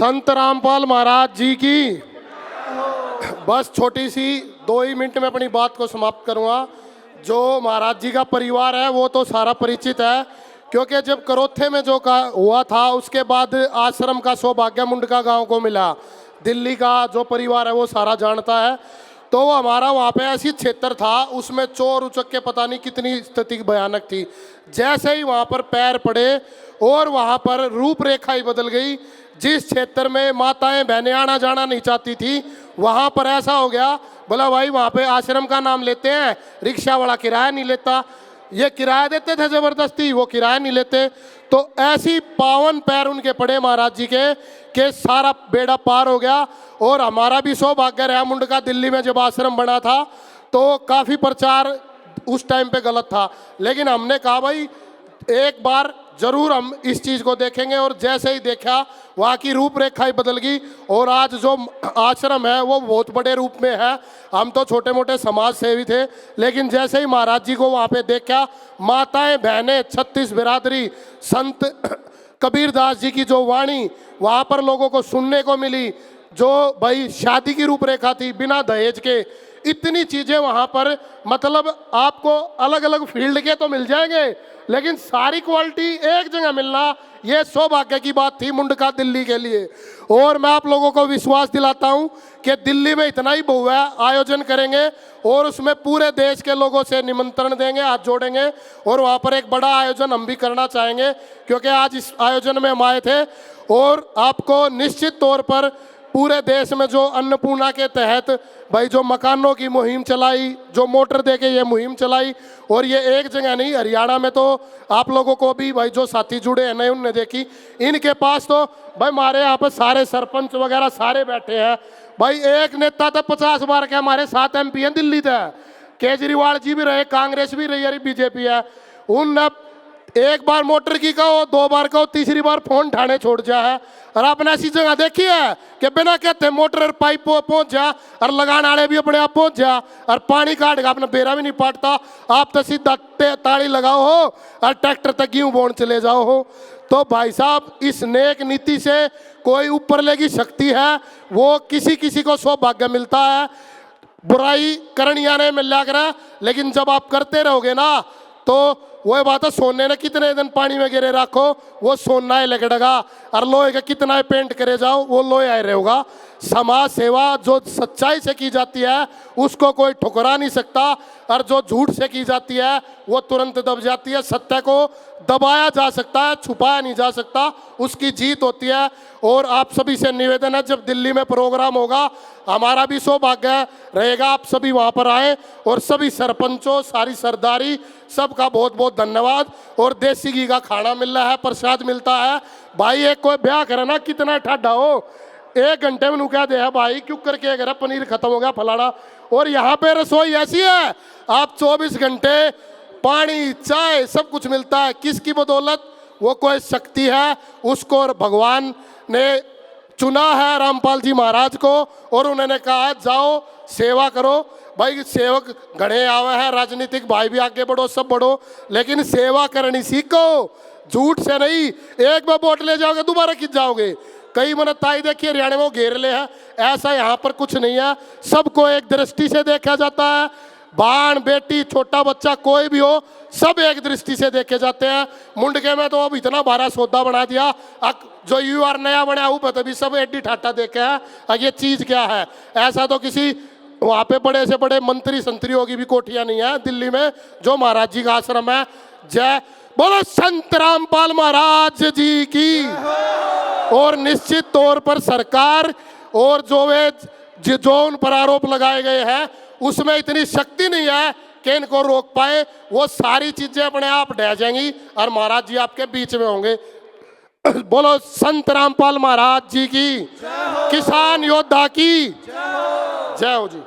संत रामपाल महाराज जी की। बस छोटी सी 2 ही मिनट में अपनी बात को समाप्त करूंगा। जो महाराज जी का परिवार है वो तो सारा परिचित है, क्योंकि जब करोथे में जो का हुआ था उसके बाद आश्रम का सौभाग्य मुंडका गांव को मिला। दिल्ली का जो परिवार है वो सारा जानता है। तो हमारा वहाँ पे ऐसी क्षेत्र था, उसमें चोर उचक के पता नहीं कितनी स्थिति भयानक थी। जैसे ही वहाँ पर पैर पड़े और वहाँ पर रूपरेखा ही बदल गई। जिस क्षेत्र में माताएं बहनें आना जाना नहीं चाहती थी, वहाँ पर ऐसा हो गया, बोला भाई वहाँ पे आश्रम का नाम लेते हैं, रिक्शा वाला किराया नहीं लेता। ये किराया देते थे जबरदस्ती, वो किराया नहीं लेते। तो ऐसी पावन पैर उनके पड़े महाराज जी के सारा बेड़ा पार हो गया। और हमारा भी सौभाग्य रहा, मुंडका दिल्ली में जब आश्रम बना था तो काफ़ी प्रचार उस टाइम पे गलत था, लेकिन हमने कहा भाई एक बार जरूर हम इस चीज़ को देखेंगे। और जैसे ही देखा वहाँ की रूपरेखा ही बदल गई। और आज जो आश्रम है वो बहुत बड़े रूप में है। हम तो छोटे मोटे समाज सेवी थे, लेकिन जैसे ही महाराज जी को वहाँ पे देखा, माताएं बहनें 36 बिरादरी, संत कबीरदास जी की जो वाणी वहाँ पर लोगों को सुनने को मिली, जो भाई शादी की रूपरेखा थी बिना दहेज के, इतनी चीज़ें वहाँ पर, मतलब आपको अलग अलग फील्ड के तो मिल जाएंगे, लेकिन सारी क्वालिटी एक जगह मिलना ये सौभाग्य की बात थी मुंडका दिल्ली के लिए। और मैं आप लोगों को विश्वास दिलाता हूँ कि दिल्ली में इतना ही बहु है, आयोजन करेंगे और उसमें पूरे देश के लोगों से निमंत्रण देंगे, हाथ जोड़ेंगे और वहाँ पर एक बड़ा आयोजन हम भी करना चाहेंगे, क्योंकि आज इस आयोजन में हम आए थे। और आपको निश्चित तौर पर पूरे देश में जो अन्नपूर्णा के तहत भाई जो मकानों की मुहिम चलाई, जो मोटर दे के ये मुहिम चलाई, और ये एक जगह नहीं, हरियाणा में तो आप लोगों को भी भाई जो साथी जुड़े हैं नए उनने देखी, इनके पास तो भाई हमारे यहाँ पर सारे सरपंच वगैरह सारे बैठे हैं। भाई एक नेता तो 50 बार के हमारे 7 MP हैं दिल्ली से, केजरीवाल जी भी रहे, कांग्रेस भी रही, अरे बीजेपी है। उन एक बार मोटर की कहो, 2 बार कहो, तीसरी बार फोन ठाणे छोड़ जा है। और आपने ऐसी जगह देखी है कि बिना कहते मोटर पाइप पहुंच जा और लगाने वाले भी अपने आप पहुंच जा और पानी काट के अपना बेरा भी नहीं पाटता। आप तो सीधा ताड़ी लगाओ हो और ट्रैक्टर तक गेहूं बोन चले जाओ हो। तो भाई साहब इस नेक नीति से कोई ऊपर लेगी शक्ति है, वो किसी किसी को सौभाग्य मिलता है। बुराई करनिया ने मिल कर, लेकिन जब आप करते रहोगे ना तो वही बात है, सोने ने कितने दिन पानी में गिरे रखो वो सोना ही लगेगा, और लोहे का कितना ही पेंट करे जाओ वो लोहे आए रहेगा। समाज सेवा जो सच्चाई से की जाती है उसको कोई ठुकरा नहीं सकता, और जो झूठ से की जाती है वो तुरंत दब जाती है। सत्य को दबाया जा सकता है, छुपाया नहीं जा सकता, उसकी जीत होती है। और आप सभी से निवेदन है, जब दिल्ली में प्रोग्राम होगा हमारा भी सौभाग्य रहेगा आप सभी वहाँ पर आए। और सभी सरपंचों, सारी सरदारी, सबका बहुत बहुत धन्यवाद। और देसी घी का खाना मिल रहा है, प्रसाद मिलता है। भाई एक कोई ब्याह करे ना, कितना ठाडा हो, 1 घंटे में क्या दे है भाई, क्यों करके अगर पनीर खत्म हो गया फलाना। और यहाँ पे रसोई ऐसी है, आप 24 घंटे पानी चाय सब कुछ मिलता है। किसकी बदौलत? वो कोई शक्ति है, उसको और भगवान ने चुना है, रामपाल जी महाराज को, और उन्होंने कहा जाओ सेवा करो। भाई सेवक घड़े आवे हैं, राजनीतिक भाई भी आगे बढ़ो, सब बढ़ो, लेकिन सेवा करनी सीखो, झूठ से नहीं। एक बार वोट ले जाओगे दोबारा खिंच जाओगे। कई मनताई देखिए हरियाणा में वो घेर ले है, ऐसा यहाँ पर कुछ नहीं है। सबको एक दृष्टि से देखा जाता है, बाण बेटी छोटा बच्चा कोई भी हो, सब एक दृष्टि से देखे जाते हैं। मुंडके में तो अब इतना भारा सौदा बना दिया, जो यूआर नया बना ऊपर तभी सब एडी ठाटा देखे हैं, ये चीज़ क्या है। ऐसा तो किसी वहाँ पे बड़े से बड़े मंत्री संतरियों की भी कोठियाँ नहीं है दिल्ली में, जो महाराज जी का आश्रम है। जय बोलो संत रामपाल महाराज जी की। और निश्चित तौर पर सरकार और जो उन पर आरोप लगाए गए हैं उसमें इतनी शक्ति नहीं है कि इनको रोक पाए। वो सारी चीजें अपने आप ढह जाएंगी और महाराज जी आपके बीच में होंगे। बोलो संत रामपाल महाराज जी की, किसान योद्धा की जय हो जी।